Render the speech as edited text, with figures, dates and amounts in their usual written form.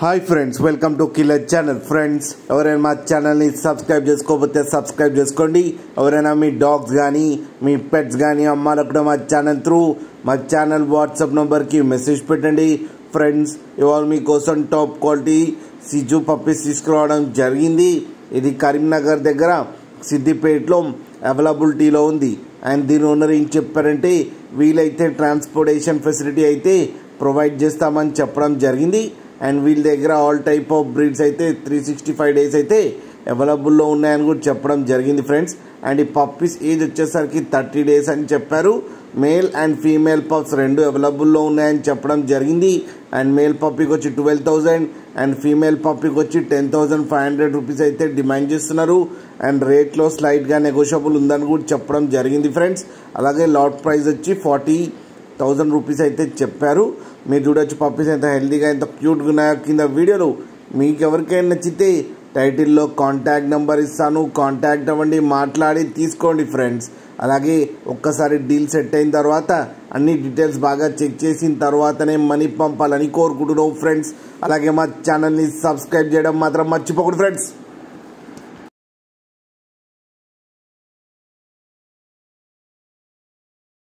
Hi friends, welcome to killer channel. Friends, ఎవరైనా మా ఛానల్ని సబ్స్క్రైబ్ చేసుకోకపోతే సబ్స్క్రైబ్ చేసుకోండి. ఎవరైనా మీ డాగ్స్ కానీ మీ పెట్స్ కానీ అమ్మాలనుకుంటే మా ఛానల్ వాట్సాప్ నెంబర్కి మెసేజ్ పెట్టండి. ఫ్రెండ్స్, ఇవాళ మీకోసం టాప్ క్వాలిటీ సిజు పప్పీస్ తీసుకురావడం జరిగింది. ఇది కరీంనగర్ దగ్గర సిద్దిపేటలో అవైలబిలిటీలో ఉంది. అండ్ దీని ఓనర్ ఏం చెప్పారంటే, వీలైతే ట్రాన్స్పోర్టేషన్ ఫెసిలిటీ అయితే ప్రొవైడ్ చేస్తామని చెప్పడం జరిగింది. అండ్ వీళ్ళ దగ్గర ఆల్ టైప్ ఆఫ్ బ్రీడ్స్ అయితే 365 డేస్ అయితే అవైలబుల్లో ఉన్నాయని కూడా చెప్పడం జరిగింది ఫ్రెండ్స్. అండ్ ఈ పప్పీస్ ఏజ్ వచ్చేసరికి 30 డేస్ అని చెప్పారు. మేల్ అండ్ ఫీమేల్ పప్స్ రెండు అవైలబుల్లో ఉన్నాయని చెప్పడం జరిగింది. అండ్ మేల్ పప్పీకి వచ్చి 12,000 అండ్ ఫీమేల్ పప్పీకి వచ్చి 10,500 రూపీస్ అయితే డిమాండ్ చేస్తున్నారు. అండ్ రేట్లో స్లైట్గా నెగోషియబుల్ ఉందని కూడా చెప్పడం జరిగింది ఫ్రెండ్స్. అలాగే లాట్ ప్రైస్ వచ్చి 40,000 రూపీస్ అయితే చెప్పారు. మీరు చూడొచ్చు పప్పీస్ ఎంత హెల్తీగా ఎంత క్యూట్గా ఉన్నాయో కింద వీడియోలో. మీకు ఎవరికైనా నచ్చితే టైటిల్లో కాంటాక్ట్ నెంబర్ ఇస్తాను, కాంటాక్ట్ అవ్వండి, మాట్లాడి తీసుకోండి ఫ్రెండ్స్. అలాగే ఒక్కసారి డీల్ సెట్ అయిన తర్వాత అన్ని డీటెయిల్స్ బాగా చెక్ చేసిన తర్వాతనే మనీ పంపాలని కోరుకుంటున్నాం ఫ్రెండ్స్. అలాగే మా ఛానల్ని సబ్స్క్రైబ్ చేయడం మాత్రం మర్చిపోకూడదు ఫ్రెండ్స్.